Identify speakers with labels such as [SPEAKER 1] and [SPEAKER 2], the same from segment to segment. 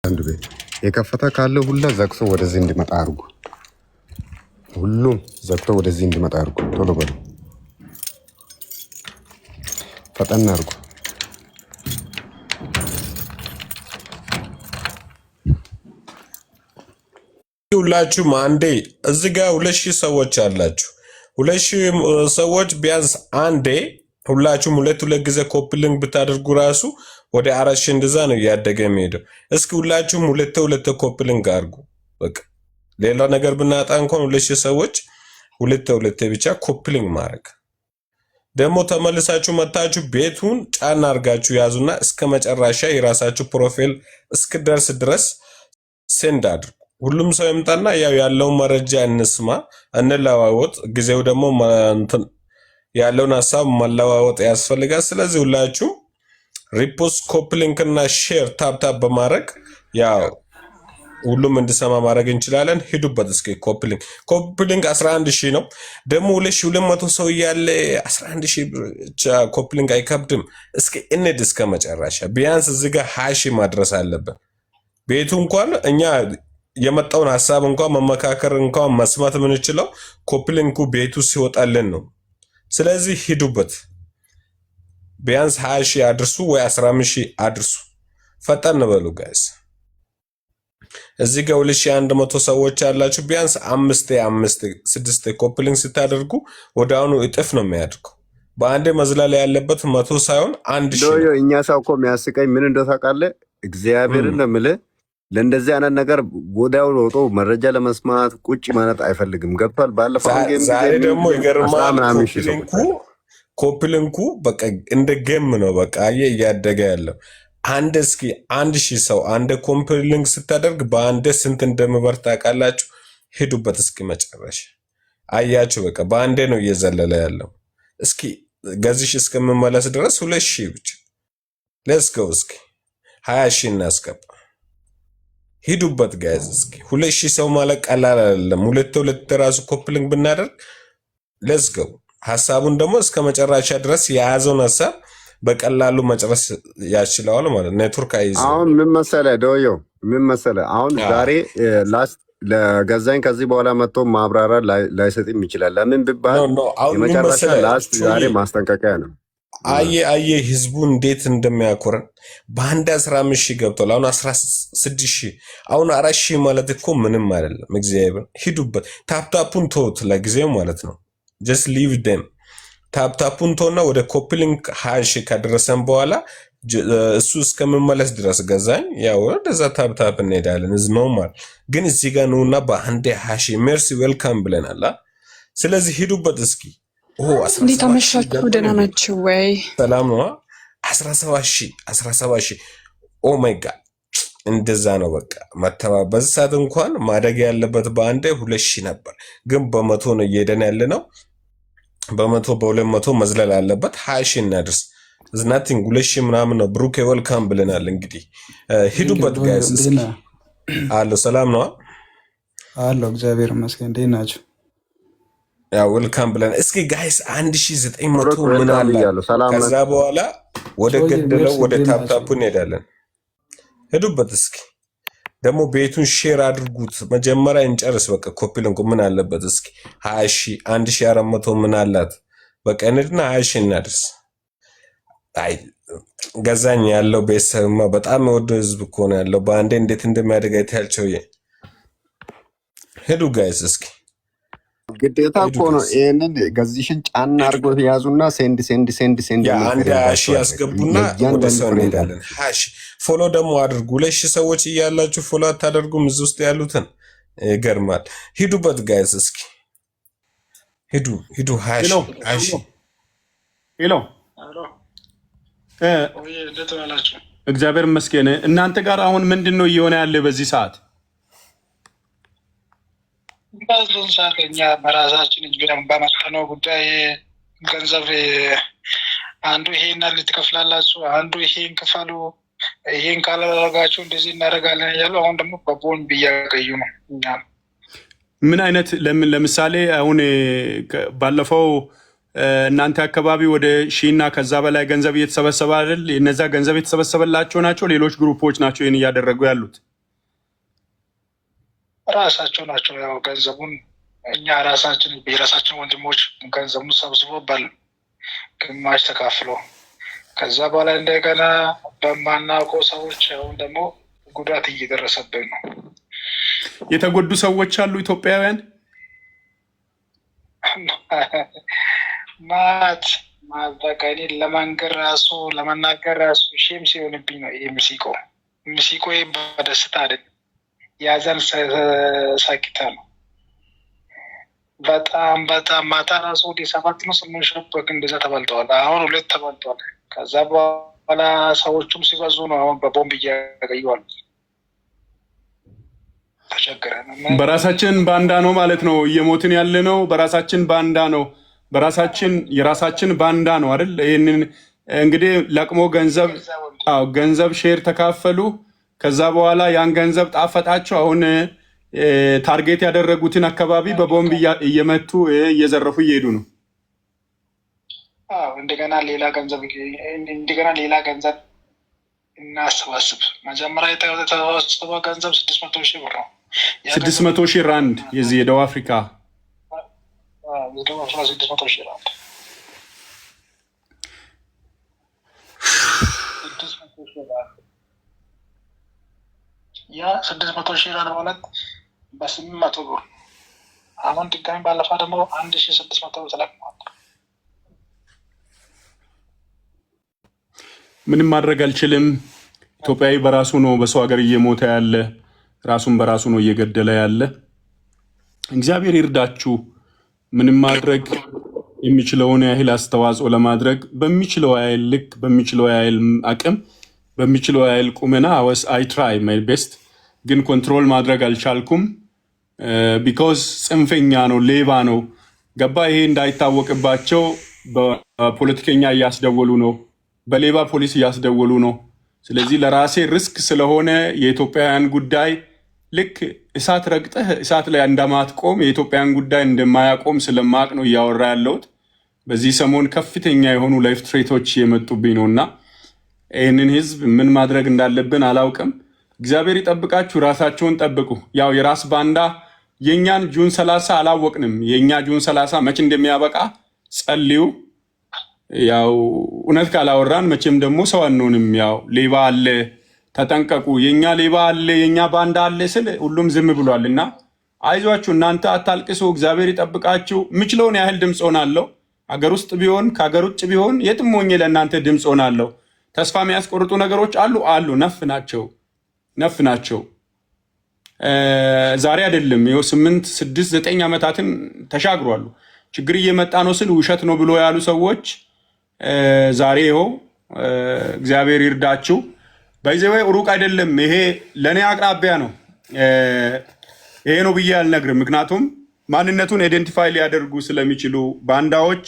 [SPEAKER 1] አንድ ቤት የከፈተ ካለ ሁላ ዘግቶ ወደዚህ እንዲመጣ አድርጉ። ሁሉም ዘግቶ ወደዚህ እንዲመጣ አድርጉ። ቶሎ በሉ፣ ፈጠን አድርጉ።
[SPEAKER 2] ሁላችሁም አንዴ እዚህ ጋር 2000 ሰዎች አላችሁ። 2000 ሰዎች ቢያንስ አንዴ ሁላችሁም ሁለት ጊዜ ኮፕሊንግ ብታደርጉ ራሱ ወደ 4000 እንደዛ ነው እያደገ የሚሄደው። እስኪ ሁላችሁም ሁለት ኮፕሊንግ አድርጉ። በቃ ሌላ ነገር ብናጣ እንኳን 2000 ሰዎች ሁለት ብቻ ኮፕሊንግ ማድረግ። ደግሞ ተመልሳችሁ መታችሁ ቤቱን ጫና አድርጋችሁ ያዙና እስከ መጨረሻ የራሳችሁ ፕሮፋይል እስክደርስ ድረስ ሴንድ አድርጉ። ሁሉም ሰው ይምጣና ያው ያለው መረጃ እንስማ፣ እንለዋወጥ። ጊዜው ደግሞ ያለውን ሐሳብ መለዋወጥ ያስፈልጋል። ስለዚህ ሁላችሁም ሪፖስት፣ ኮፕሊንክ እና ሼር ታፕ በማድረግ ያው ሁሉም እንዲሰማ ማድረግ እንችላለን። ሂዱበት እስኪ። ኮፕሊንክ 11000 ነው። ደግሞ 2200 ሰው ያለ 11000 ብቻ ኮፕሊንክ አይከብድም። እስኪ እንድ እስከ መጨረሻ ቢያንስ እዚህ ጋር 20000 ማድረስ አለበት። ቤቱ እንኳን እኛ የመጣውን ሐሳብ እንኳን መመካከር እንኳን መስማት የምንችለው ኮፕሊንኩ ቤቱ ሲወጣልን ነው። ስለዚህ ሂዱበት። ቢያንስ 20000 አድርሱ ወይ 15000 አድርሱ። ፈጠን በሉ ጋይስ። እዚህ ጋር 2100 ሰዎች ያላችሁ ቢያንስ 5 ኮፕሊንግ ስታደርጉ ወዲያውኑ እጥፍ ነው የሚያድርገው። በአንዴ መዝለል ያለበት 100 ሳይሆን 1000 ነው።
[SPEAKER 1] እኛ ሰው እኮ የሚያስቀኝ ምን እንደው ታውቃለህ? እግዚአብሔርን ነው የምልህ፣ ለእንደዚህ አይነት ነገር ወዲያው ሮጦ መረጃ ለመስማት ቁጭ ማለት አይፈልግም። ገብቷል? ባለፈው
[SPEAKER 2] ዛሬ ደግሞ ይገርማል። ኮፕሊንኩ በቃ እንደ ገም ነው። በቃ እያደገ ያለው አንድ እስኪ 1000 ሰው አንድ ኮፕሊንግ ስታደርግ በአንድ ስንት እንደምበር ታውቃላችሁ? ሄዱበት እስኪ መጨረሻ አያችሁ። በቃ በአንዴ ነው እየዘለለ ያለው። እስኪ ገዝሽ እስከምመለስ ድረስ 2000 ብቻ ሌትስ ጎ። እስኪ 20000 እናስገባ። ሂዱበት ጋይዝ። እስኪ 2000 ሰው ማለት ቀላል አይደለም። ሁለት ራሱ ኮፕሊንግ ብናደርግ ሌትስ ጎ። ሐሳቡን ደግሞ እስከ መጨረሻ ድረስ የያዘውን ሐሳብ በቀላሉ መጨረስ ያችላል ማለት ኔትወርክ አይዘው።
[SPEAKER 1] አሁን ምን መሰለህ ዶዮ፣ ምን መሰለህ አሁን ዛሬ ላስት ለገዛኝ ከዚህ በኋላ መጥቶ ማብራራት ላይሰጥም ይችላል። ለምን ቢባል የመጨረሻ ላስት ዛሬ ማስጠንቀቂያ ነው።
[SPEAKER 2] አየ ህዝቡ እንዴት እንደሚያኮረን በአንድ 15000 ገብቷል። አሁን 16000 አሁን 4000 ማለት እኮ ምንም አይደለም። እግዚአብሔር ሂዱበት። ታፕታፑን ተውት ለጊዜው ማለት ነው። just leave them። ታፕታፑን ተውና ወደ ኮፕሊንክ 20000 ከደረሰን በኋላ እሱ እስከምመለስ ድረስ ገዛኝ ያው ወደዛ ታፕታፕ እንሄዳለን። is normal። ግን እዚህ ጋር ነውና በአንድ 20000 ሜርሲ ዌልካም ብለናል። ስለዚህ ሂዱበት እስኪ።
[SPEAKER 3] እንዴት አመሻችሁ? ደህና ናችሁ ወይ?
[SPEAKER 2] ሰላም ነው። 17000 ኦ ማይ ጋድ እንደዛ ነው። በቃ መተባበዝ ሰዓት እንኳን ማደግ ያለበት በአንዴ 2000 ነበር፣ ግን በመቶ ነው እየሄደን ያለ ነው። በ200 መዝለል አለበት። 20000 እናድርስ። is nothing 2000 ምናምን ነው። ብሩክ ዌልካም ብለናል። እንግዲህ ሂዱበት ጋይስ። አሎ ሰላም ነው
[SPEAKER 4] አሎ፣ እግዚአብሔር ይመስገን። እንዴት ናችሁ?
[SPEAKER 2] ያ ዌልካም ብለን እስኪ ጋይስ 1900 ምን አለ። ከዛ በኋላ ወደ ገደለው ወደ ታፕታፑ እንሄዳለን። ሄዱበት እስኪ። ደግሞ ቤቱን ሼር አድርጉት። መጀመሪያ እንጨርስ። በቃ ኮፕሊንግ ምን አለበት እስኪ 20000 1400 ምን አላት። በቃ እንድና 20000 እናድርስ። አይ ገዛኝ ያለው ቤተሰብማ በጣም ወደ ህዝብ እኮ ነው ያለው። በአንዴ እንዴት እንደሚያደግ አይታልቸው። ሄዱ ጋይስ እስኪ።
[SPEAKER 1] ግዴታ እኮ ነው። ይሄንን ገዚሽን ጫና አድርጎ ያዙና ሴንድ
[SPEAKER 2] ያ አንድ 20000 ያስገቡና ወደ ሰው እንሄዳለን። 20000 ፎሎ ደግሞ አድርጉ። 2000 ሰዎች እያላችሁ ፎሎ አታደርጉም? እዚህ ውስጥ ያሉትን ይገርማል። ሂዱበት ጋይስ እስኪ ሂዱ 20000
[SPEAKER 5] ሄሎ እግዚአብሔር ይመስገን። እናንተ ጋር አሁን ምንድን ነው እየሆነ ያለ በዚህ ሰዓት?
[SPEAKER 6] በዚህ ሰዓት እኛ በራሳችን እጅ በመጣነው ጉዳይ ገንዘብ አንዱ ይሄን ልትከፍላላችሁ፣ አንዱ ይሄን ክፈሉ፣ ይሄን ካላደረጋችሁ እንደዚህ እናደርጋለን እያሉ አሁን ደግሞ በቦንድ እያገዩ ነው። እኛ
[SPEAKER 5] ምን አይነት ለምሳሌ አሁን ባለፈው እናንተ አካባቢ ወደ 1000 እና ከዛ በላይ ገንዘብ እየተሰበሰበ አይደል? እነዛ ገንዘብ የተሰበሰበላቸው ናቸው ሌሎች ግሩፖች ናቸው ይሄን እያደረጉ ያሉት?
[SPEAKER 6] ራሳቸው ናቸው ያው ገንዘቡን እኛ ራሳችን የራሳችን ወንድሞች ገንዘቡን ሰብስቦ ግማሽ ተካፍሎ ከዛ በኋላ እንደገና በማናውቀው ሰዎች አሁን ደግሞ ጉዳት እየደረሰብን ነው።
[SPEAKER 5] የተጎዱ ሰዎች አሉ ኢትዮጵያውያን
[SPEAKER 6] በቃ እኔ ለመናገር ራሱ ሼም ሲሆንብኝ ነው። ሚሲቆ በደስታ አይደል ያዘን ሳቂታ ነው። በጣም ማታ ራሱ ወደ 7 ነው 8 ሸበክ እንደዛ ተበልተዋል። አሁን 2 ተበልተዋል። ከዛ በኋላ ሰዎቹም ሲበዙ ነው አሁን በቦምብ እያገዩዋል። ተቸግረን
[SPEAKER 5] በራሳችን ባንዳ ነው ማለት ነው እየሞትን ያለ ነው። በራሳችን ባንዳ ነው። የራሳችን ባንዳ ነው አይደል? ይሄንን እንግዲህ ለቅሞ ገንዘብ ሼር ተካፈሉ። ከዛ በኋላ ያን ገንዘብ ጣፈጣቸው። አሁን ታርጌት ያደረጉትን አካባቢ በቦምብ እየመቱ እየዘረፉ እየሄዱ ነው።
[SPEAKER 6] እንደገና ሌላ ገንዘብ እናሰባስብ። መጀመሪያ የተሰበሰበው ገንዘብ 600,000 ብር ነው።
[SPEAKER 5] 600,000 ራንድ የዚህ የደቡብ አፍሪካ
[SPEAKER 6] 600,000 ራንድ ያ 600,000 ራንድ ማለት በ800 ብር አሁን ድጋሚ ባለፈው ደግሞ 1,600 ብር ተለቅሟል።
[SPEAKER 5] ምንም ማድረግ አልችልም። ኢትዮጵያዊ በራሱ ነው በሰው ሀገር እየሞተ ያለ፣ ራሱን በራሱ ነው እየገደለ ያለ። እግዚአብሔር ይርዳችሁ። ምንም ማድረግ የሚችለውን ያህል አስተዋጽኦ ለማድረግ በሚችለው ያህል ልክ፣ በሚችለው ያህል አቅም፣ በሚችለው ያህል ቁመና አይ ትራይ ማይ ቤስት። ግን ኮንትሮል ማድረግ አልቻልኩም። ቢኮዝ ጽንፈኛ ነው፣ ሌባ ነው። ገባ? ይሄ እንዳይታወቅባቸው በፖለቲከኛ እያስደወሉ ነው፣ በሌባ ፖሊስ እያስደወሉ ነው። ስለዚህ ለራሴ ሪስክ ስለሆነ የኢትዮጵያውያን ጉዳይ ልክ እሳት ረግጠህ እሳት ላይ እንደማትቆም የኢትዮጵያን ጉዳይ እንደማያቆም ስለማቅ ነው እያወራ ያለሁት። በዚህ ሰሞን ከፍተኛ የሆኑ ላይፍ ትሬቶች የመጡብኝ ነውና ይህንን ህዝብ ምን ማድረግ እንዳለብን አላውቅም። እግዚአብሔር ይጠብቃችሁ፣ ራሳቸውን ጠብቁ። ያው የራስ ባንዳ የኛን ጁን 30 አላወቅንም። የኛ ጁን 30 መቼ እንደሚያበቃ ጸልዩ። ያው እውነት ካላወራን መቼም ደግሞ ሰው አንሆንም። ያው ሌባ አለ ተጠንቀቁ። የኛ ሌባ አለ የኛ ባንዳ አለ ስል ሁሉም ዝም ብሏልና አይዟችሁ፣ እናንተ አታልቅሱ። እግዚአብሔር ይጠብቃችሁ። ምችለውን ያህል ድምፅ ሆናለሁ። አገር ውስጥ ቢሆን ከአገር ውጭ ቢሆን የትም ሆኜ ለእናንተ ድምፅ ሆናለሁ። ተስፋ የሚያስቆርጡ ነገሮች አሉ። ነፍ ናቸው። ዛሬ አይደለም ይኸው 8 6 9 ዓመታትን ተሻግሯሉ። ችግር እየመጣ ነው ስል ውሸት ነው ብሎ ያሉ ሰዎች ዛሬ ይኸው እግዚአብሔር ይርዳችሁ። በይዘወይ ሩቅ አይደለም። ይሄ ለኔ አቅራቢያ ነው። ይሄ ነው ብዬ አልነግርም። ምክንያቱም ማንነቱን አይደንቲፋይ ሊያደርጉ ስለሚችሉ ባንዳዎች፣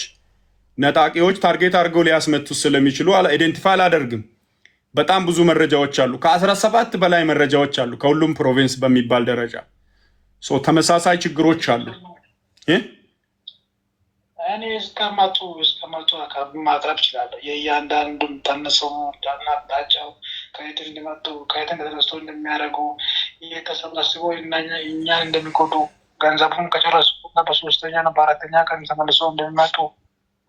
[SPEAKER 5] ነጣቂዎች ታርጌት አድርገው ሊያስመቱ ስለሚችሉ አይደንቲፋይ አላደርግም። በጣም ብዙ መረጃዎች አሉ። ከ17 በላይ መረጃዎች አሉ ከሁሉም ፕሮቪንስ በሚባል ደረጃ ተመሳሳይ ችግሮች አሉ።
[SPEAKER 6] እኔ እስከመጡ አካባቢ ማቅረብ እችላለሁ። የእያንዳንዱን ተነሰው እንዳናጣጫው ከየት እንደመጡ ከየት እንደተነስቶ እንደሚያደርጉ እየተሰባስበው እኛን እንደሚጎዱ ገንዘቡን ከጨረሱ እና በ3ኛ እና በ4ኛ ቀን ተመልሰው እንደሚመጡ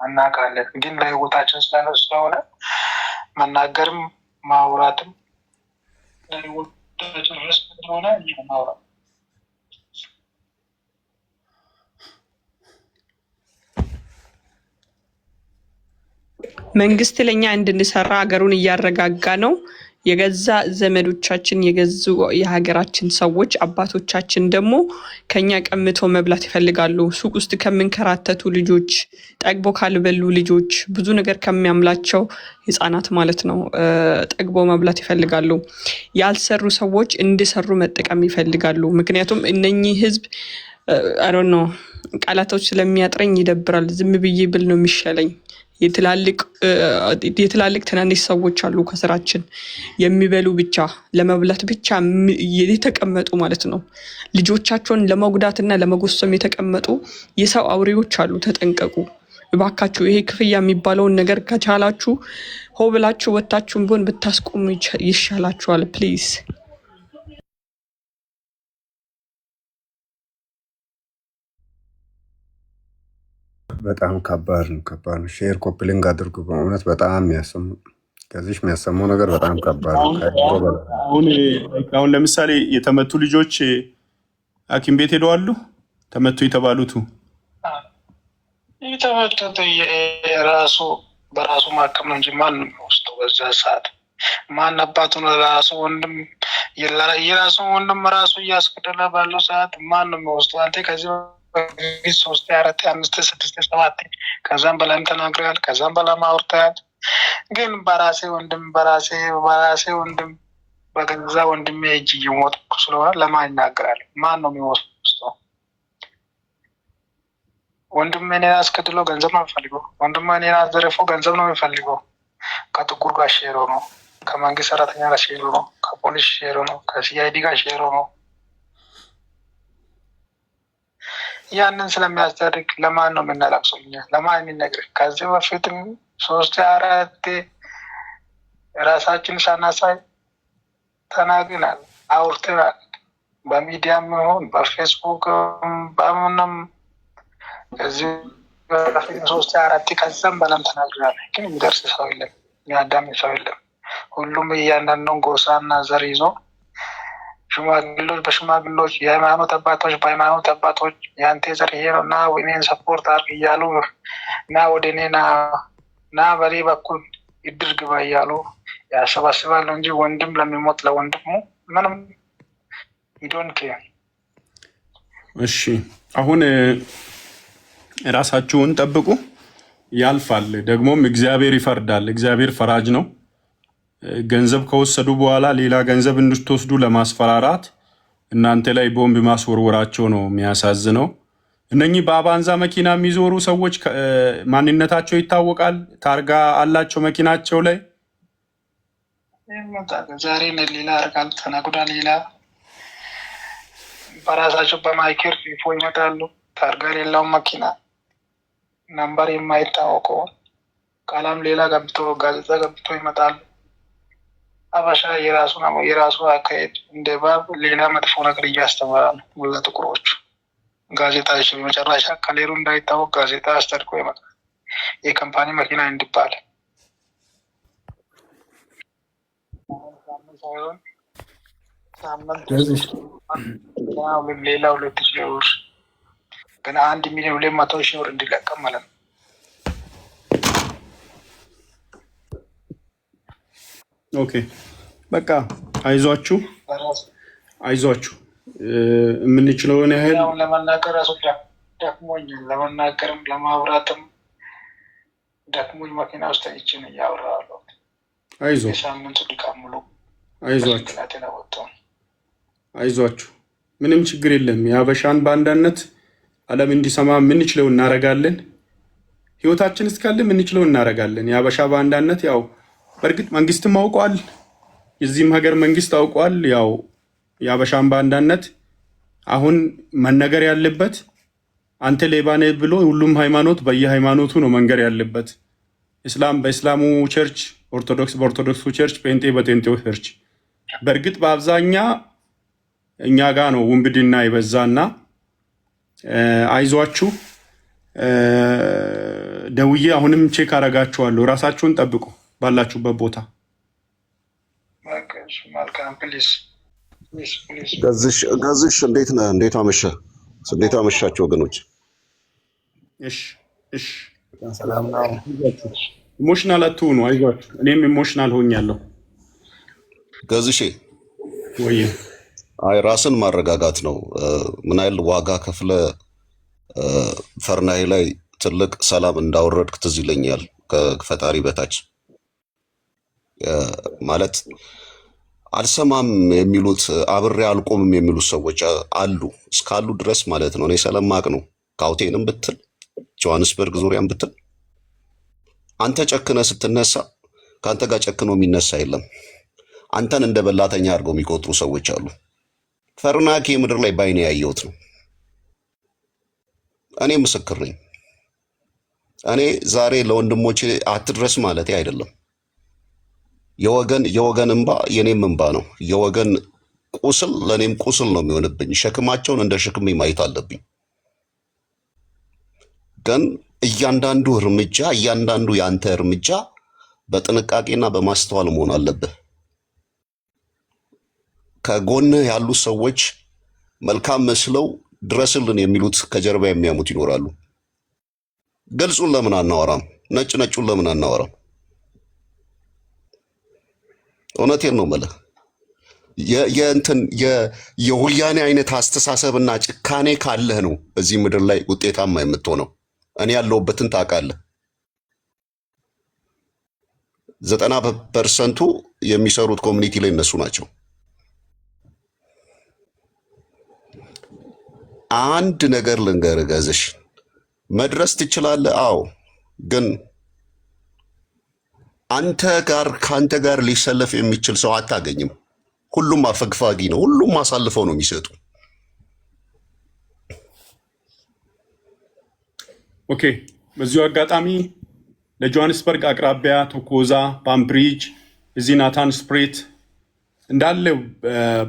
[SPEAKER 6] እናውቃለን። ግን ለህይወታችን ስለሆነ መናገርም ማውራትም ለህይወታችን ርስ ስለሆነ ማውራት
[SPEAKER 3] መንግስት ለኛ እንድንሰራ ሀገሩን እያረጋጋ ነው። የገዛ ዘመዶቻችን የገዙ የሀገራችን ሰዎች አባቶቻችን ደግሞ ከኛ ቀምቶ መብላት ይፈልጋሉ። ሱቅ ውስጥ ከምንከራተቱ ልጆች፣ ጠግቦ ካልበሉ ልጆች፣ ብዙ ነገር ከሚያምላቸው ህፃናት ማለት ነው ጠግቦ መብላት ይፈልጋሉ። ያልሰሩ ሰዎች እንዲሰሩ መጠቀም ይፈልጋሉ። ምክንያቱም እነኚህ ህዝብ አሮን ነው ቃላቶች ስለሚያጥረኝ ይደብራል። ዝም ብዬ ብል ነው የሚሻለኝ። የትላልቅ ትናንሽ ሰዎች አሉ ከስራችን የሚበሉ ብቻ ለመብላት ብቻ የተቀመጡ ማለት ነው። ልጆቻቸውን ለመጉዳትና ለመጎሰም የተቀመጡ የሰው አውሬዎች አሉ። ተጠንቀቁ እባካችሁ። ይሄ ክፍያ የሚባለውን ነገር ከቻላችሁ ሆ ብላችሁ ወታችሁን ቢሆን ብታስቆሙ ይሻላችኋል ፕሊዝ።
[SPEAKER 1] በጣም ከባድ ነው፣ ከባድ ነው። ሼር ኮፕሊንግ አድርጉ። በእውነት በጣም የሚያሰሙ ከዚህ የሚያሰማው ነገር በጣም ከባድ ነው።
[SPEAKER 5] አሁን ለምሳሌ የተመቱ ልጆች ሐኪም ቤት ሄደዋሉ። ተመቱ የተባሉት
[SPEAKER 6] የተመቱት የራሱ በራሱ ማከም ነው እንጂ ማን ነው የሚወስደው? በዛ ሰዓት ማን አባቱን ራሱ ወንድም የራሱ ወንድም ራሱ እያስገደለ ባለው ሰዓት ማን ነው የሚወስደው? አንተ ከዚህ በፊት 3 4 5 6 7 ከዛም በላይም ተናግረሃል፣ ከዛም በላይም አውርተሃል። ግን በራሴ ወንድም በገዛ ወንድሜ እጅ እየሞትኩ ስለሆነ ለማን ይናገራል? ማን ነው የሚወስደው? ወንድሜ እኔን አስገድሎ ገንዘብ ነው የሚፈልገው። ወንድሜ እኔን አዘርፎ ገንዘብ ነው የሚፈልገው። ከጥቁር ጋር ሼሮ ነው፣ ከመንግስት ሰራተኛ ጋር ሼሮ ነው፣ ከፖሊስ ሼሮ ነው፣ ከሲአይዲ ጋር ሼሮ ነው። ያንን ስለሚያስደርግ ለማን ነው የምናለቅሰው? ለማን የሚነግር? ከዚህ በፊትም 3 4 ራሳችን ሳናሳይ ተናግረናል፣ አውርተናል። በሚዲያም ይሁን በፌስቡክ በምንም ከዚህ በፊት 3 4 ከዛም በላም ተናግረናል። ግን የሚደርስ ሰው የለም፣ የሚያዳምጥ ሰው የለም። ሁሉም እያንዳንዱን ጎሳና ዘር ይዞ ሽማግሌዎች በሽማግሌዎች የሃይማኖት አባቶች በሃይማኖት አባቶች የአንተ ዘር ይሄ ነው እና እኔን ሰፖርት አድርግ እያሉ እና ወደ እኔ ና በሌ በኩል ይድር ግባ እያሉ ያሰባስባሉ እንጂ ወንድም ለሚሞት ለወንድሙ ምንም ይዶንክ።
[SPEAKER 5] እሺ አሁን ራሳችሁን ጠብቁ። ያልፋል፣ ደግሞም እግዚአብሔር ይፈርዳል። እግዚአብሔር ፈራጅ ነው። ገንዘብ ከወሰዱ በኋላ ሌላ ገንዘብ እንድትወስዱ ለማስፈራራት እናንተ ላይ ቦምብ ማስወርወራቸው ነው የሚያሳዝነው። እነኚህ በአባንዛ መኪና የሚዞሩ ሰዎች ማንነታቸው ይታወቃል። ታርጋ አላቸው መኪናቸው ላይ።
[SPEAKER 6] ዛሬ ሌላ አርጋል ተናጉዳ ሌላ በራሳቸው በማይክር ፊፎ ይመጣሉ። ታርጋ ሌላው መኪና ነምበር የማይታወቀው ቀለም ሌላ ገብቶ ጋዜጣ ገብቶ ይመጣሉ። አበሻ የራሱ አካሄድ እንደ ባብ ሌላ መጥፎ ነገር እያስተማራ ነው ለጥቁሮቹ። ጋዜጣ በመጨረሻ ከሌሩ እንዳይታወቅ ጋዜጣ አስጠድቆ ይመጣል። የካምፓኒ መኪና እንዲባል ሌላ 2,000 ብር ግን 1,200,000 ብር እንዲለቀም ማለት ነው።
[SPEAKER 5] ኦኬ በቃ አይዟችሁ የምንችለውን ያህል
[SPEAKER 6] ለመናገር ራሱ ደክሞኛል። ለመናገርም ለማውራትም ደክሞኝ መኪና ውስጥ ተኝቼን እያወራለሁ። የሳምንቱ ድካም ሙሉ
[SPEAKER 5] አይዟችሁ፣ ምንም ችግር የለም። የሀበሻን ባንዳነት ዓለም እንዲሰማ የምንችለው እናረጋለን። ህይወታችን እስካለ የምንችለው እናረጋለን። የሀበሻ ባንዳነት ያው በእርግጥ መንግስትም አውቋል፣ የዚህም ሀገር መንግስት አውቋል። ያው የሀበሻን ባንዳነት አሁን መነገር ያለበት አንተ ሌባ ነህ ብሎ ሁሉም ሃይማኖት በየሃይማኖቱ ነው መንገር ያለበት። እስላም በእስላሙ ቸርች፣ ኦርቶዶክስ በኦርቶዶክሱ ቸርች፣ ጴንጤ በጴንጤው ቸርች። በእርግጥ በአብዛኛ እኛ ጋ ነው ውንብድና የበዛና አይዟችሁ። ደውዬ አሁንም ቼክ አረጋችኋለሁ። ራሳችሁን ጠብቁ ባላችሁበት ቦታ።
[SPEAKER 7] ገዝሽ እንዴት ነህ? እንዴት አመሸህ? እንዴት አመሻችሁ ወገኖች?
[SPEAKER 5] እሺ ሰላም ነው። ኢሞሽናል አትሁኑ፣ አይዟችሁ። እኔም ኢሞሽናል ሆኛለሁ።
[SPEAKER 7] ገዝሼ
[SPEAKER 5] ወይ
[SPEAKER 7] አይ ራስን ማረጋጋት ነው። ምን ያህል ዋጋ ከፍለ ፈርናይ ላይ ትልቅ ሰላም እንዳወረድክ ትዝ ይለኛል። ከፈጣሪ በታች ማለት አልሰማም የሚሉት አብሬ አልቆምም የሚሉት ሰዎች አሉ። እስካሉ ድረስ ማለት ነው። እኔ ስለማቅ ነው። ካውቴንም ብትል ጆሃንስበርግ ዙሪያም ብትል አንተ ጨክነ ስትነሳ ከአንተ ጋር ጨክኖ የሚነሳ የለም። አንተን እንደ በላተኛ አድርገው የሚቆጥሩ ሰዎች አሉ። ፈርናኪ ምድር ላይ ባይኔ ያየሁት ነው። እኔ ምስክር ነኝ። እኔ ዛሬ ለወንድሞቼ አትድረስ ማለት አይደለም። የወገን እንባ የኔም እንባ ነው። የወገን ቁስል ለኔም ቁስል ነው የሚሆንብኝ። ሸክማቸውን እንደ ሸክሜ ማየት አለብኝ። ግን እያንዳንዱ እርምጃ እያንዳንዱ ያንተ እርምጃ በጥንቃቄና በማስተዋል መሆን አለበት። ከጎንህ ያሉ ሰዎች መልካም መስለው ድረስልን የሚሉት ከጀርባ የሚያሙት ይኖራሉ። ግልጹን ለምን አናወራም? ነጭ ነጩን ለምን አናወራም? እውነቴን ነው የምልህ። የወያኔ አይነት አስተሳሰብና ጭካኔ ካለህ ነው በዚህ ምድር ላይ ውጤታማ የምትሆነው። እኔ ያለሁበትን ታውቃለህ። 90% የሚሰሩት ኮሚኒቲ ላይ እነሱ ናቸው። አንድ ነገር ልንገርህ ገዝሽ፣ መድረስ ትችላለህ። አዎ፣ ግን ከአንተ ጋር ሊሰለፍ የሚችል ሰው አታገኝም። ሁሉም አፈግፋጊ ነው። ሁሉም አሳልፈው ነው የሚሰጡ።
[SPEAKER 5] ኦኬ፣ በዚሁ አጋጣሚ ለጆሃንስበርግ አቅራቢያ ቶኮዛ፣ ባምብሪጅ፣ እዚህ ናታን ስፕሬት እንዳለ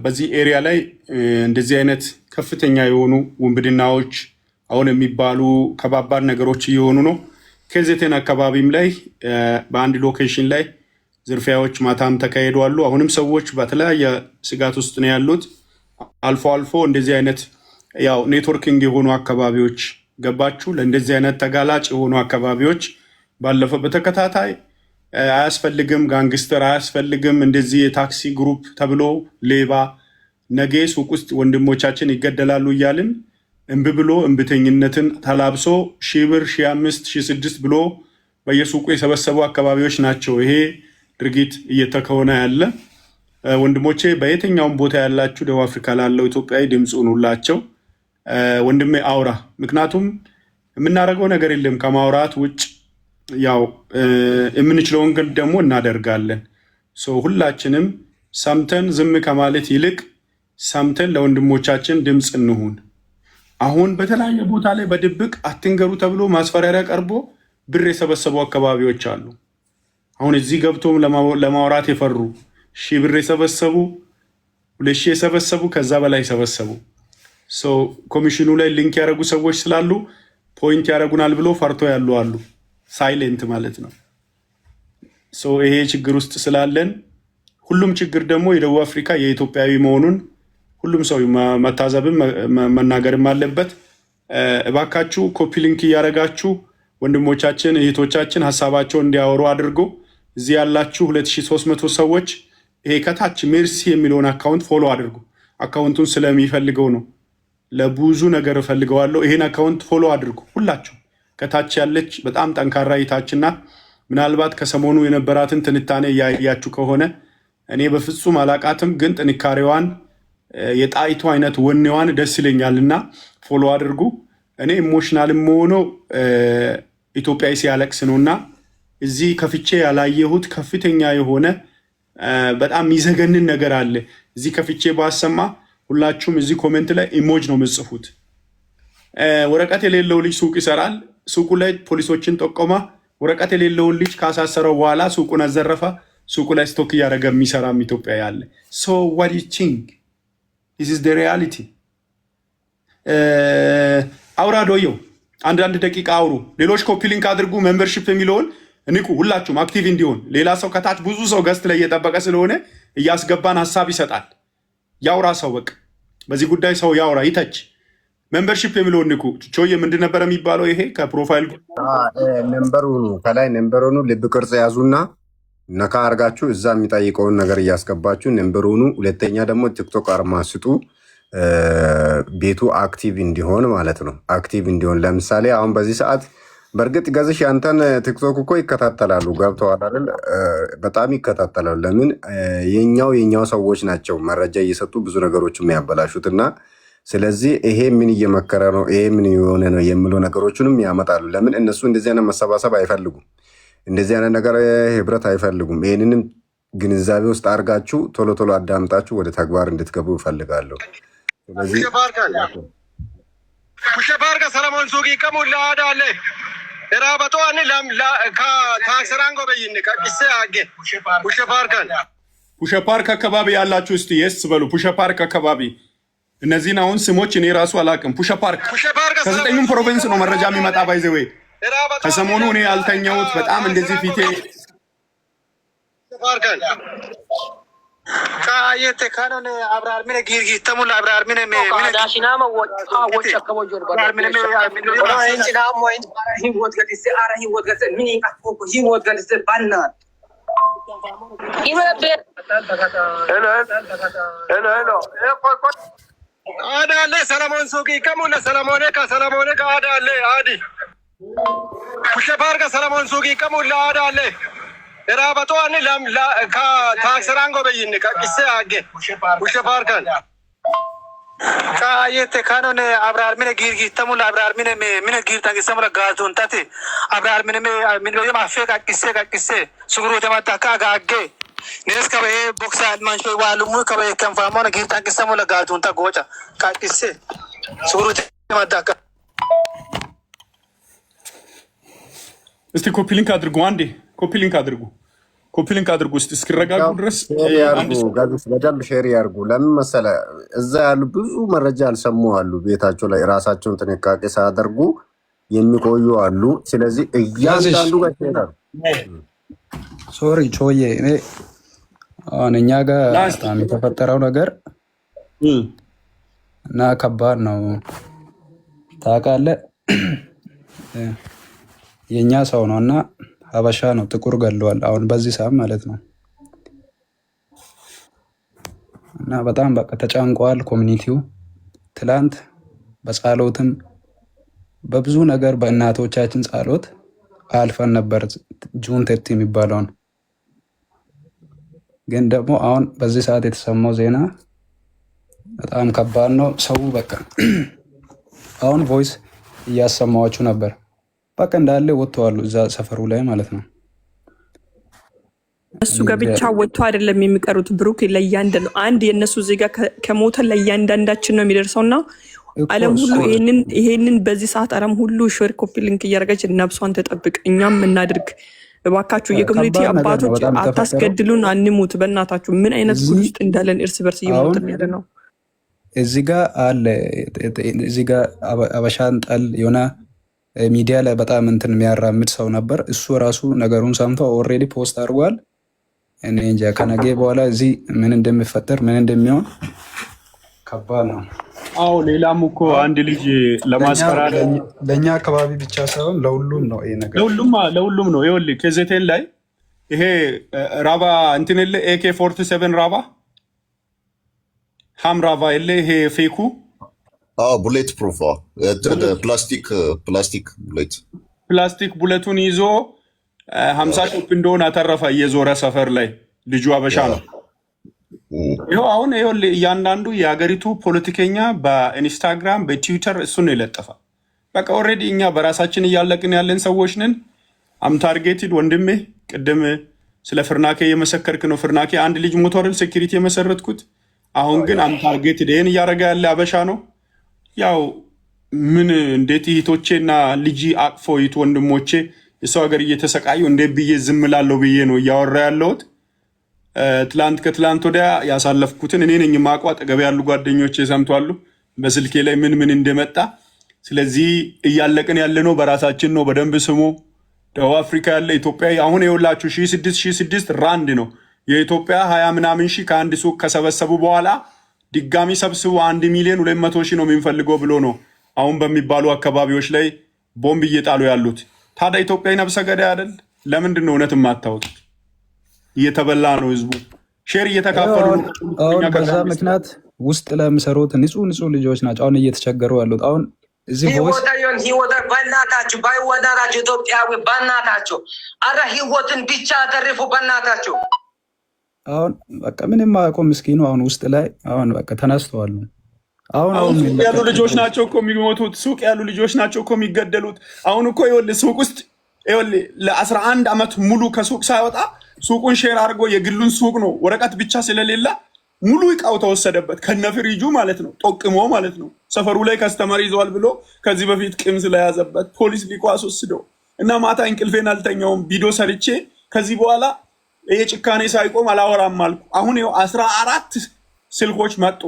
[SPEAKER 5] በዚህ ኤሪያ ላይ እንደዚህ አይነት ከፍተኛ የሆኑ ውንብድናዎች አሁን የሚባሉ ከባባድ ነገሮች እየሆኑ ነው። ከዘቴን አካባቢም ላይ በአንድ ሎኬሽን ላይ ዝርፊያዎች ማታም ተካሂደዋል። አሁንም ሰዎች በተለያየ ስጋት ውስጥ ነው ያሉት። አልፎ አልፎ እንደዚህ አይነት ያው ኔትወርኪንግ የሆኑ አካባቢዎች ገባችሁ፣ ለእንደዚህ አይነት ተጋላጭ የሆኑ አካባቢዎች ባለፈው በተከታታይ አያስፈልግም፣ ጋንግስተር አያስፈልግም፣ እንደዚህ የታክሲ ግሩፕ ተብሎ ሌባ ነገ ሱቅ ውስጥ ወንድሞቻችን ይገደላሉ እያልን እምቢ ብሎ እምብተኝነትን ተላብሶ 1000 ብር 1500 1600 ብሎ በየሱቁ የሰበሰቡ አካባቢዎች ናቸው ይሄ ድርጊት እየተከወነ ያለ። ወንድሞቼ በየትኛውም ቦታ ያላችሁ ደቡብ አፍሪካ ላለው ኢትዮጵያዊ ድምፁን ሁላቸው ወንድሜ አውራ። ምክንያቱም የምናደርገው ነገር የለም ከማውራት ውጭ፣ ያው የምንችለውን ግን ደግሞ እናደርጋለን። ሁላችንም ሰምተን ዝም ከማለት ይልቅ ሰምተን ለወንድሞቻችን ድምፅ እንሁን። አሁን በተለያየ ቦታ ላይ በድብቅ አትንገሩ ተብሎ ማስፈራሪያ ቀርቦ ብር የሰበሰቡ አካባቢዎች አሉ። አሁን እዚህ ገብቶም ለማውራት የፈሩ 1000 ብር የሰበሰቡ 2000 የሰበሰቡ ከዛ በላይ የሰበሰቡ ኮሚሽኑ ላይ ሊንክ ያደረጉ ሰዎች ስላሉ ፖይንት ያደረጉናል ብሎ ፈርቶ ያሉ አሉ። ሳይሌንት ማለት ነው። ይሄ ችግር ውስጥ ስላለን ሁሉም ችግር ደግሞ የደቡብ አፍሪካ የኢትዮጵያዊ መሆኑን ሁሉም ሰው መታዘብም መናገርም አለበት። እባካችሁ ኮፒ ሊንክ እያደረጋችሁ ወንድሞቻችን እህቶቻችን ሀሳባቸውን እንዲያወሩ አድርጎ እዚህ ያላችሁ 2300 ሰዎች ይሄ ከታች ሜርሲ የሚለውን አካውንት ፎሎ አድርጉ። አካውንቱን ስለሚፈልገው ነው። ለብዙ ነገር እፈልገዋለሁ። ይሄን አካውንት ፎሎ አድርጉ ሁላችሁ። ከታች ያለች በጣም ጠንካራ እህታችንና ምናልባት ከሰሞኑ የነበራትን ትንታኔ እያያችሁ ከሆነ እኔ በፍጹም አላቃትም፣ ግን ጥንካሬዋን የጣይቱ አይነት ወኔዋን ደስ ይለኛልና ፎሎ አድርጉ። እኔ ኢሞሽናልም ሆኖ ኢትዮጵያዊ ሲያለቅስ ነውና እዚህ ከፍቼ ያላየሁት ከፍተኛ የሆነ በጣም ይዘገንን ነገር አለ። እዚህ ከፍቼ ባሰማ ሁላችሁም እዚህ ኮሜንት ላይ ኢሞጅ ነው የምጽፉት። ወረቀት የሌለው ልጅ ሱቅ ይሰራል። ሱቁ ላይ ፖሊሶችን ጠቆማ። ወረቀት የሌለውን ልጅ ካሳሰረው በኋላ ሱቁን አዘረፈ። ሱቁ ላይ ስቶክ እያደረገ የሚሰራም ኢትዮጵያ ያለ። ሶ what do you think? This is the reality. አውራ ዶየው አንዳንድ ደቂቃ አውሩ። ሌሎች ኮፒ ሊንክ አድርጉ። ሜምበርሺፕ የሚለውን ንቁ። ሁላችሁም አክቲቭ እንዲሆን ሌላ ሰው ከታች ብዙ ሰው ገስት ላይ እየጠበቀ ስለሆነ እያስገባን ሀሳብ ይሰጣል። ያውራ ሰው በቃ በዚህ ጉዳይ ሰው ያውራ ይተች። ሜምበርሺፕ የሚለውን ንቁ። ቾዬ ምንድን ነበረ የሚባለው? ይሄ ከፕሮፋይል
[SPEAKER 1] ነምበሩኑ ከላይ ነምበሩኑ ልብ ቅርጽ ያዙና ነካ አርጋችሁ እዛ የሚጠይቀውን ነገር እያስገባችሁ ነምበሩኑ። ሁለተኛ ደግሞ ቲክቶክ አርማ ስጡ። ቤቱ አክቲቭ እንዲሆን ማለት ነው። አክቲቭ እንዲሆን ለምሳሌ አሁን በዚህ ሰዓት በእርግጥ ገዝሽ ያንተን ቲክቶክ እኮ ይከታተላሉ፣ ገብተዋል አይደል? በጣም ይከታተላሉ። ለምን የኛው ሰዎች ናቸው መረጃ እየሰጡ ብዙ ነገሮች የሚያበላሹት እና ስለዚህ ይሄ ምን እየመከረ ነው፣ ይሄ ምን የሆነ ነው የሚሉ ነገሮችንም ያመጣሉ። ለምን እነሱ እንደዚህ አይነት መሰባሰብ አይፈልጉም፣ እንደዚህ አይነት ነገር ህብረት አይፈልጉም። ይህንንም ግንዛቤ ውስጥ አድርጋችሁ ቶሎ ቶሎ አዳምጣችሁ ወደ ተግባር እንድትገቡ ይፈልጋለሁ። ስለዚህ
[SPEAKER 8] ኩሸፓርካ ሰለሞን ሱቂ ከሙላ አዳለ ራበቶኒ ከታክስራንጎ በይን ከቅሴ አገ
[SPEAKER 5] ፑሸፓርክ አካባቢ ያላችሁ እስቲ የስ በሉ። ፑሸፓርክ አካባቢ እነዚህን አሁን ስሞች እኔ ራሱ አላውቅም። ፑሸፓርክ ከ9ኙም ፕሮቪንስ ነው መረጃ የሚመጣ ባይዘዌ ከሰሞኑ እኔ ያልተኛሁት በጣም እንደዚህ ፊቴ
[SPEAKER 8] ካየት ካኖን አብራር ምን ጊርጊ ተሙላ አብራር ምን ዳሽና መወጣ ወጭ ከወጆ አብራር ምን እንጭና ሞይ ህይወት ገድስ አራ ህይወት ገድስ ምን አጥቆ ህይወት ገድስ ባና ሄሎ አዳለ ሰለሞን ሱቂ ከሙላ ሰለሞን ከአዳለ አዲ ኩሸባርጋ ሰለሞን ሱቂ ከሙላ አዳለ ራበቶን ታክስራንጎ በይን ከቂሴ አገ ኩሸባርጋን ካየት ካኖን አብራር ምን ጊርጊ ተሙላ አብራር ምን ጊር ታንገሰሙላ ጋቱን ታቲ አብራር ምን ማፈቃ ቂሴ ሱግሩ ተማታካ ጋገ ኔስ ከበይ ቦክስ አልማንሾ ዋሉሙ ከበይ ከንፋሞን ጊር ታንገሰሙላ ጋቱን ታጎጫ ካቂሴ ሱግሩ ተማታካ
[SPEAKER 5] እስቲ ኮፒ ሊንክ አድርጉ። አንዴ ኮፒ ሊንክ አድርጉ እስቲ እስኪረጋጉ ድረስ
[SPEAKER 1] ጋዜስ በደንብ ሼር ያርጉ። ለምን መሰለ እዛ ያሉ ብዙ መረጃ ያልሰሙ አሉ። ቤታቸው ላይ ራሳቸውን ጥንቃቄ ሳያደርጉ የሚቆዩ አሉ። ስለዚህ እያንዳንዱ ጋር ሼር
[SPEAKER 4] ሶሪ ቾዬ እኔ አሁን እኛ ጋር በጣም የተፈጠረው ነገር እና ከባድ ነው ታውቃለህ። የኛ ሰው ነው እና ሀበሻ ነው ጥቁር ገለዋል። አሁን በዚህ ሰዓት ማለት ነው እና በጣም በቃ ተጨንቋል ኮሚኒቲው። ትላንት በጸሎትም በብዙ ነገር በእናቶቻችን ጸሎት አልፈን ነበር ጁን 30 የሚባለውን። ግን ደግሞ አሁን በዚህ ሰዓት የተሰማው ዜና በጣም ከባድ ነው። ሰው በቃ አሁን ቮይስ እያሰማዋችሁ ነበር። በቃ እንዳለ ወጥተዋል እዛ ሰፈሩ ላይ ማለት ነው።
[SPEAKER 3] እሱ ጋር ብቻ ወጥቶ አይደለም የሚቀሩት ብሩክ ለእያንዳንዱ አንድ የነሱ ዜጋ ከሞተ ለእያንዳንዳችን ነው የሚደርሰውና ዓለም ሁሉ ይሄንን በዚህ ሰዓት ዓለም ሁሉ ሼር ኮፒ ሊንክ እያደረገች ነብሷን ተጠብቅ። እኛም እናድርግ እባካችሁ። የኮሚኒቲ አባቶች አታስገድሉን፣ አንሙት በእናታችሁ። ምን አይነት ጉድ ውስጥ እንዳለን እርስ በርስ እየሞትን ያለ ነው።
[SPEAKER 4] እዚህ ጋር አለ እዚህ ጋር አበሻን ጠል የሆነ ሚዲያ ላይ በጣም እንትን የሚያራምድ ሰው ነበር። እሱ ራሱ ነገሩን ሰምቶ ኦልሬዲ ፖስት አድርጓል። እኔ እንጃ ከነገ በኋላ እዚህ ምን እንደሚፈጠር ምን እንደሚሆን ከባድ ነው።
[SPEAKER 5] አዎ ሌላም እኮ አንድ ልጅ ለማስፈራራት
[SPEAKER 4] ለኛ አካባቢ ብቻ ሳይሆን ለሁሉም ነው ይሄ ነገር፣
[SPEAKER 5] ለሁሉም ነው። ይኸውልህ ከዘቴን ላይ ይሄ ራባ እንትን የለ AK47 ራባ ሃም ራባ የለ ይሄ ፌኩ
[SPEAKER 7] ቡሌት ፕሩፍ ፕላስቲክ ቡሌቱን ይዞ 50 ሾፕ እንደሆነ አተረፈ እየዞረ ሰፈር ላይ። ልጁ አበሻ ነው። ይኸው አሁን እያንዳንዱ የሀገሪቱ ፖለቲከኛ በኢንስታግራም በትዊተር እሱን ነው የለጠፈ። በቃ ኦልሬዲ እኛ በራሳችን እያለቅን ያለን ሰዎች ነን። አም ታርጌትድ ወንድሜ፣ ቅድም ስለ ፍርናኬ የመሰከርክ ነው። ፍርናኬ አንድ ልጅ ሞቶርል ሴኪሪቲ የመሰረትኩት። አሁን ግን አም ታርጌትድ ይህን እያደረገ ያለ አበሻ ነው። ያው ምን እንዴት እህቶቼና ልጅ አቅፎ ይት ወንድሞቼ የሰው ሀገር እየተሰቃዩ እንዴት ብዬ ዝም እላለሁ ብዬ ነው እያወራ ያለሁት። ትላንት ከትላንት ወዲያ ያሳለፍኩትን እኔ ነኝ የማውቀው። አጠገብ ያሉ ጓደኞቼ ሰምቷሉ በስልኬ ላይ ምን እንደመጣ። ስለዚህ እያለቅን ያለ ነው በራሳችን ነው። በደንብ ስሙ። ደቡብ አፍሪካ ያለ ኢትዮጵያ አሁን የውላችሁ 6,600 ራንድ ነው የኢትዮጵያ 20 ምናምን ሺህ ከአንድ ሱቅ ከሰበሰቡ በኋላ ድጋሚ ሰብስቡ 1,200,000 ነው የሚፈልገው ብሎ ነው አሁን በሚባሉ አካባቢዎች ላይ ቦምብ እየጣሉ ያሉት። ታዲያ ኢትዮጵያ ነብሰ ገዳይ አይደል? ለምንድን ነው እውነት የማታወጡት? እየተበላ ነው ህዝቡ። ሼር እየተካፈሉ ነው።
[SPEAKER 4] በዛ ምክንያት ውስጥ ለሚሰሩት ንጹህ ልጆች ናቸው አሁን እየተቸገሩ ያሉት። አሁን እዚህ
[SPEAKER 8] ህይወት በእናታችሁ ባይወዳዳችሁ ኢትዮጵያዊ በእናታችሁ አረ ህይወትን ብቻ አተርፉ በእናታችሁ።
[SPEAKER 4] አሁን በቃ ምንም አያውቁም ምስኪኑ። አሁን ውስጥ ላይ አሁን በቃ ተነስተዋል። አሁን
[SPEAKER 5] ያሉ ልጆች ናቸው እኮ የሚሞቱት። ሱቅ ያሉ ልጆች ናቸው እኮ የሚገደሉት። አሁን እኮ ይኸውልህ ሱቅ ውስጥ ይኸውልህ ለ11 ዓመት ሙሉ ከሱቅ ሳይወጣ ሱቁን ሼር አድርጎ የግሉን ሱቅ ነው ወረቀት ብቻ ስለሌለ ሙሉ እቃው ተወሰደበት ከነፍሪጁ ማለት ነው። ጦቅሞ ማለት ነው። ሰፈሩ ላይ ከስተመር ይዟል ብሎ ከዚህ በፊት ቂም ስለያዘበት ፖሊስ ሊቋስ ወስደው እና ማታ እንቅልፌን አልተኛውም። ቪዲዮ ሰርቼ ከዚህ በኋላ ይሄ ጭካኔ ሳይቆም አላወራም አልኩ። አሁን ይኸው 14 ስልኮች መጡ።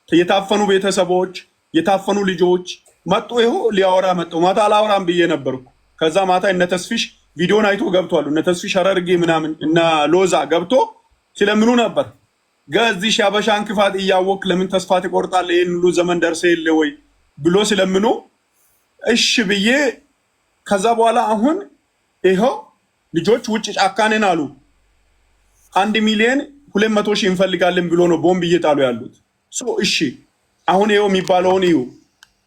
[SPEAKER 5] የታፈኑ ቤተሰቦች፣ የታፈኑ ልጆች መጡ። ይኸው ሊያወራ መጡ። ማታ አላወራም ብዬ ነበርኩ። ከዛ ማታ እነ ተስፊሽ ቪዲዮን አይቶ ገብቷል። እነ ተስፊሽ አረርጌ ምናምን እና ሎዛ ገብቶ ሲለምኑ ነበር። ገዚሽ ያበሻን ክፋት እያወቅ ለምን ተስፋ ትቆርጣለህ? ይሄን ሁሉ ዘመን ደርሰ የለ ወይ ብሎ ሲለምኑ እሺ ብዬ ከዛ በኋላ አሁን ይኸው ልጆች ውጭ ጫካንን አሉ 1,200,000 እንፈልጋለን ብሎ ነው ቦምብ እየጣሉ ያሉት። እሺ አሁን ይኸው የሚባለውን እዩ።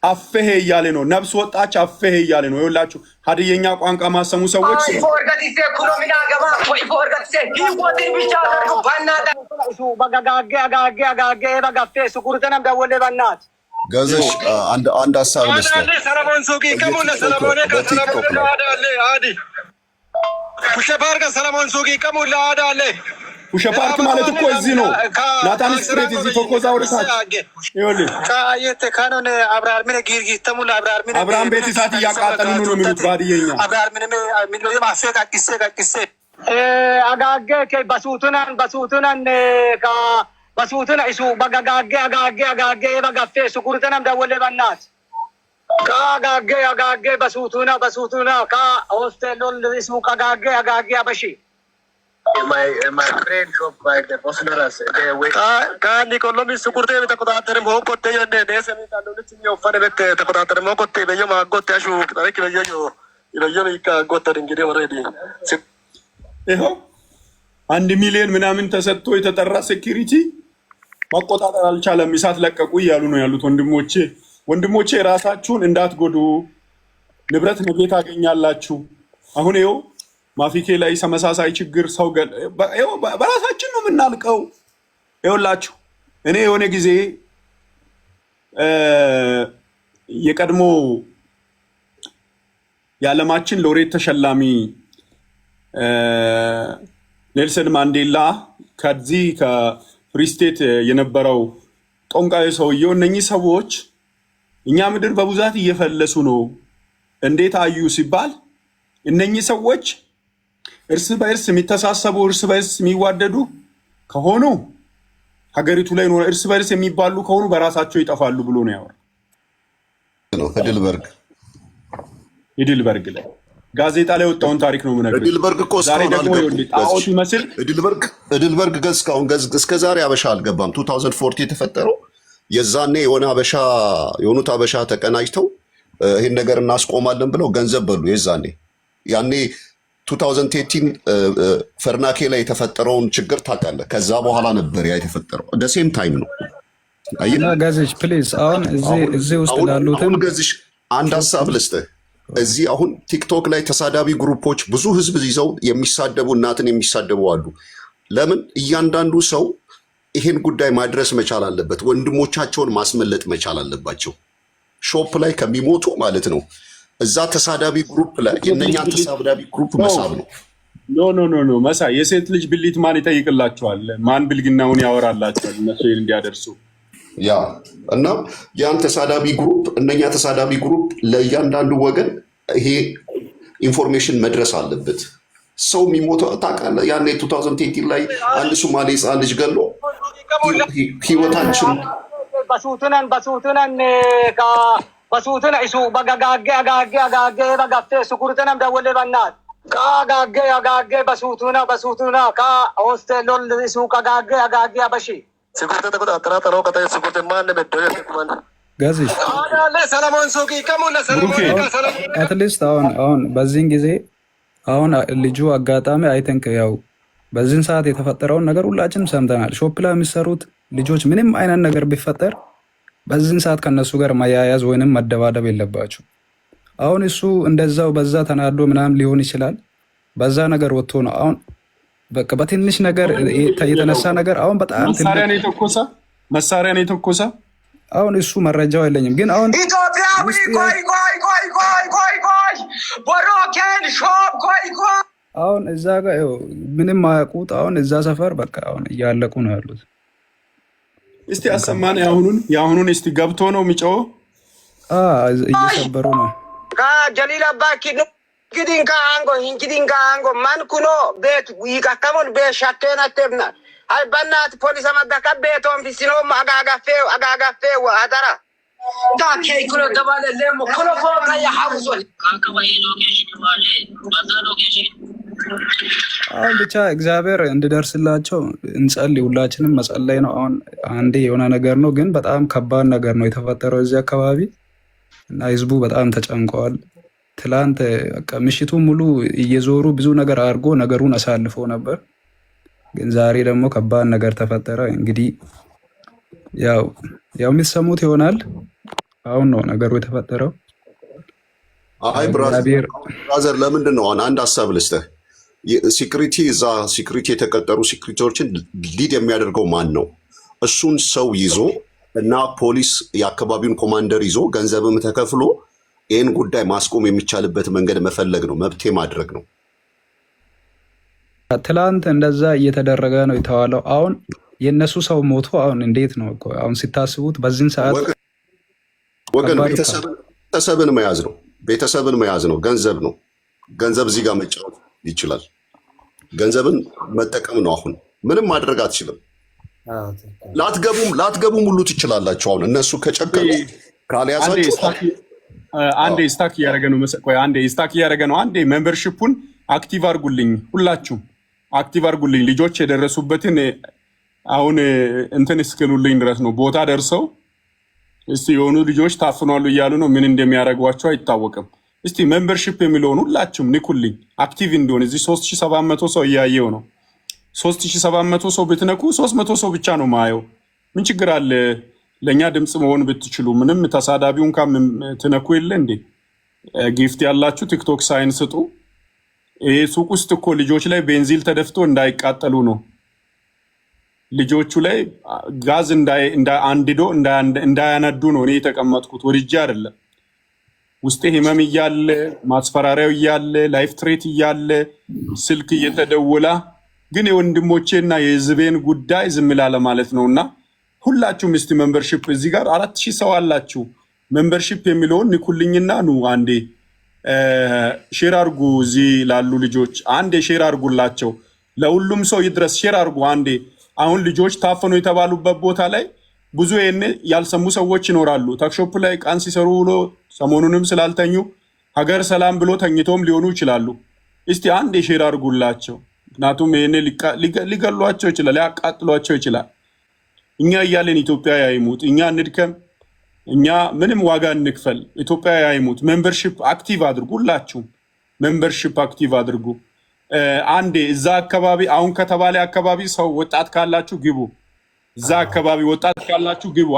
[SPEAKER 5] አፈሄ እያለ ነው፣ ነፍስ ወጣች አፈሄ እያለ ነው። ይኸውላችሁ ሀዲየኛ ቋንቋ ማሰሙ ሰዎች
[SPEAKER 7] ገዘሽ አንድ ሀሳብ ልስጥ።
[SPEAKER 5] ውሸፓርክ ማለት እኮ እዚህ ነው። ናታን ስትሬት እዚህ ተኮዛ ወደታች ይኸውልህ አብርሃም ቤት እሳት እያቃጠሉ ነው የሚሉት ባድየኛ
[SPEAKER 8] በሱቱና ኢሱ በጋጋጌ አጋጌ በጋፌ ሱኩርተናም ደወለ በናት አጋጌ በሱቱና ካ ሆስቴሎል ኢሱ አጋጌ አበሺ my friend shop by the Bosneras ka Nikoloni sukurte be takodater mo kotte yende dese mi kaloni tinyo fane bette takodater mo kotte be yo ma gotte ashu tare ki yo ka gotte ngire already
[SPEAKER 5] ይሄ 1 ሚሊዮን ምናምን ተሰጥቶ የተጠራ ሴኩሪቲ መቆጣጠር አልቻለም። እሳት ለቀቁ እያሉ ነው ያሉት ወንድሞቼ ራሳችሁን እንዳትጎዱ፣ ንብረት ነገ ታገኛላችሁ። አሁን ይኸው ማፊኬ ላይ ተመሳሳይ ችግር ሰው በራሳችን ነው የምናልቀው። ይኸውላችሁ እኔ የሆነ ጊዜ የቀድሞ የዓለማችን ሎሬት ተሸላሚ ኔልሰን ማንዴላ ከዚህ ከፍሪ ስቴት የነበረው ጦንቃይ ሰውየው እነኚህ ሰዎች እኛ ምድር በብዛት እየፈለሱ ነው እንዴት አዩ ሲባል እነኚህ ሰዎች እርስ በእርስ የሚተሳሰቡ እርስ በእርስ የሚዋደዱ ከሆኑ ሀገሪቱ ላይ ነው፣ እርስ በእርስ የሚባሉ ከሆኑ በራሳቸው ይጠፋሉ ብሎ ነው ያወራው። ሂድልበርግ ላይ ጋዜጣ ላይ ወጣውን ታሪክ ነው የምነግርህ።
[SPEAKER 7] ሂድልበርግ እኮ
[SPEAKER 5] ዛሬ ደግሞ ጣዖት ይመስል
[SPEAKER 7] ሂድልበርግ እስከ ዛሬ አበሻ አልገባም። 2014 የተፈጠረው የዛኔ የሆኑት አበሻ ተቀናጅተው ይሄን ነገር እናስቆማለን ብለው ገንዘብ በሉ። የዛኔ ያኔ 2018 ፈርናኬ ላይ የተፈጠረውን ችግር ታውቃለህ። ከዛ በኋላ ነበር ያ የተፈጠረው። ሴም ታይም ነው።
[SPEAKER 4] እና ጋዜሽ ፕሊዝ አሁን እዚህ ውስጥ ላሉትን
[SPEAKER 7] ጋዜሽ አንድ ሀሳብ ልስጥህ። እዚህ አሁን ቲክቶክ ላይ ተሳዳቢ ግሩፖች ብዙ ህዝብ ይዘው የሚሳደቡ እናትን የሚሳደቡ አሉ። ለምን? እያንዳንዱ ሰው ይሄን ጉዳይ ማድረስ መቻል አለበት። ወንድሞቻቸውን ማስመለጥ መቻል አለባቸው። ሾፕ ላይ ከሚሞቱ ማለት ነው። እዛ ተሳዳቢ ግሩፕ ላይ የእነኛን ተሳዳቢ ግሩፕ መሳብ ነው።
[SPEAKER 5] ኖ መሳይ የሴት ልጅ ብሊት ማን ይጠይቅላቸዋል? ማን ብልግናውን ያወራላቸዋል? እነሱ ይሄን እንዲያደርሱ
[SPEAKER 7] ያ እና ያን ተሳዳቢ ግሩፕ እነኛ ተሳዳቢ ግሩፕ ለእያንዳንዱ ወገን ይሄ ኢንፎርሜሽን መድረስ አለበት። ሰው የሚሞተው ታውቃለህ? ያኔ 2018 ላይ አንድ ሶማሌ ህፃን ልጅ ገሎ ህይወታችን በሱቱን ኢሱ በጋጋጌ በጋፌ ሱኩርተናም ደወለ በናት አጋጌ በሱቱና ካ ሆስቴሎል ኢሱ አጋጌ አበሺ
[SPEAKER 4] ጋዜሽ አትሊስት አሁን በዚህን ጊዜ አሁን ልጁ አጋጣሚ አይተንክ ያው በዚህን ሰዓት የተፈጠረውን ነገር ሁላችንም ሰምተናል። ሾፕ ላይ የሚሰሩት ልጆች ምንም አይነት ነገር ቢፈጠር በዚህን ሰዓት ከነሱ ጋር መያያዝ ወይንም መደባደብ የለባችሁ። አሁን እሱ እንደዛው በዛ ተናዶ ምናምን ሊሆን ይችላል። በዛ ነገር ወጥቶ ነው አሁን በቃ በትንሽ ነገር የተነሳ ነገር አሁን በጣም
[SPEAKER 5] መሳሪያ ነው የተኮሰ።
[SPEAKER 4] አሁን እሱ መረጃው የለኝም፣ ግን አሁን
[SPEAKER 8] ኢትዮጵያ ቦሮኬን ሾፕ
[SPEAKER 4] አሁን እዛ ጋር ምንም ማያውቁት አሁን እዛ ሰፈር በቃ አሁን እያለቁ ነው ያሉት።
[SPEAKER 5] እስቲ አሰማን የአሁኑን እስቲ ገብቶ ነው የሚጮው።
[SPEAKER 4] እየሰበሩ ነው
[SPEAKER 8] ጀሊላ ባኪ እንግዲህ ማን ኩኖ ቤት ይቀከሙን ቤት ሻቴና ተብና አይ በናት ፖሊስ መደካ ቤቶም ፊሲኖም አጋጋፌው አደራ
[SPEAKER 9] تاكي كل دبل اللي كل فوق يا حافظون
[SPEAKER 4] አሁን ብቻ እግዚአብሔር እንድደርስላቸው እንጸልይ። ሁላችንም መጸለይ ነው። አሁን አንዴ የሆነ ነገር ነው፣ ግን በጣም ከባድ ነገር ነው የተፈጠረው እዚህ አካባቢ እና ህዝቡ በጣም ተጨንቀዋል። ትላንት በቃ ምሽቱ ሙሉ እየዞሩ ብዙ ነገር አድርጎ ነገሩን አሳልፎ ነበር፣ ግን ዛሬ ደግሞ ከባድ ነገር ተፈጠረ። እንግዲህ ያው የሚሰሙት ይሆናል። አሁን ነው ነገሩ የተፈጠረው።
[SPEAKER 7] አይ ብራዘር ለምንድን ነው አሁን አንድ ሀሳብ ልስጥህ። ሲክሪቲ እዛ ሲክሪቲ የተቀጠሩ ሲክሪቲዎችን ሊድ የሚያደርገው ማን ነው? እሱን ሰው ይዞ እና ፖሊስ የአካባቢውን ኮማንደር ይዞ ገንዘብም ተከፍሎ ይህን ጉዳይ ማስቆም የሚቻልበት መንገድ መፈለግ ነው፣ መብቴ ማድረግ ነው።
[SPEAKER 4] ትላንት እንደዛ እየተደረገ ነው የተዋለው። አሁን የእነሱ ሰው ሞቶ አሁን እንዴት ነው እኮ አሁን ሲታስቡት በዚህን ሰዓት
[SPEAKER 7] ወገን ቤተሰብን መያዝ ነው፣ ቤተሰብን መያዝ ነው። ገንዘብ ነው፣ ገንዘብ እዚህ ጋር መጫወት ይችላል። ገንዘብን መጠቀም ነው። አሁን ምንም ማድረግ አትችልም። ላትገቡም ሁሉ ትችላላችሁ። አሁን እነሱ ከጨቀሉ ካልያዛችሁ
[SPEAKER 5] አንዴ ስታክ እያደረገ ነው። ቆይ አንዴ ስታክ እያደረገ ነው። አንዴ ሜምበርሺፑን አክቲቭ አድርጉልኝ፣ ሁላችሁም አክቲቭ አድርጉልኝ። ልጆች የደረሱበትን አሁን እንትን እስክሉልኝ ድረስ ነው ቦታ ደርሰው እስቲ የሆኑ ልጆች ታፍኗሉ እያሉ ነው። ምን እንደሚያደርጓቸው አይታወቅም። እስቲ ሜምበርሺፕ የሚለውን ሁላችሁም ንኩልኝ አክቲቭ እንዲሆን። እዚህ 3700 ሰው እያየው ነው። 3700 ሰው ብትነኩ 300 ሰው ብቻ ነው ማየው። ምን ችግር አለ? ለእኛ ድምፅ መሆን ብትችሉ ምንም ተሳዳቢውን ትነኩ የለ እንዴ? ጊፍት ያላችሁ ቲክቶክ ሳይን ስጡ። ይሄ ሱቅ ውስጥ እኮ ልጆች ላይ ቤንዚል ተደፍቶ እንዳይቃጠሉ ነው። ልጆቹ ላይ ጋዝ አንድዶ እንዳያነዱ ነው እኔ የተቀመጥኩት። ወድጄ አይደለም። ውስጤ ህመም እያለ ማስፈራሪያው እያለ ላይፍ ትሬት እያለ ስልክ እየተደወላ ግን የወንድሞቼና የህዝቤን ጉዳይ ዝም ላለ ማለት ነውና ሁላችሁም እስቲ ሜምበርሺፕ እዚህ ጋር 4000 ሰው አላችሁ። ሜምበርሺፕ የሚለውን ንኩልኝና ኑ አንዴ ሼር አርጉ። እዚህ ላሉ ልጆች አንዴ ሼር አርጉላቸው። ለሁሉም ሰው ይድረስ። ሼር አርጉ አንዴ። አሁን ልጆች ታፈኑ የተባሉበት ቦታ ላይ ብዙ ይሄን ያልሰሙ ሰዎች ይኖራሉ። ታክሾፕ ላይ ቃን ሲሰሩ ብሎ ሰሞኑንም ስላልተኙ ሀገር ሰላም ብሎ ተኝቶም ሊሆኑ ይችላሉ። እስቲ አንዴ ሼር አርጉላቸው። ምክንያቱም ይሄን ሊገሏቸው ይችላል፣ ሊያቃጥሏቸው ይችላል። እኛ እያለን ኢትዮጵያ ያይሙት፣ እኛ እንድከም፣ እኛ ምንም ዋጋ እንክፈል፣ ኢትዮጵያ ያይሙት። ሜምበርሺፕ አክቲቭ አድርጉ። ሁላችሁም ሜምበርሺፕ አክቲቭ አድርጉ። አንዴ እዛ አካባቢ አሁን ከተባለ አካባቢ ሰው ወጣት ካላችሁ ግቡ። እዛ አካባቢ ወጣት ካላችሁ ግቡ።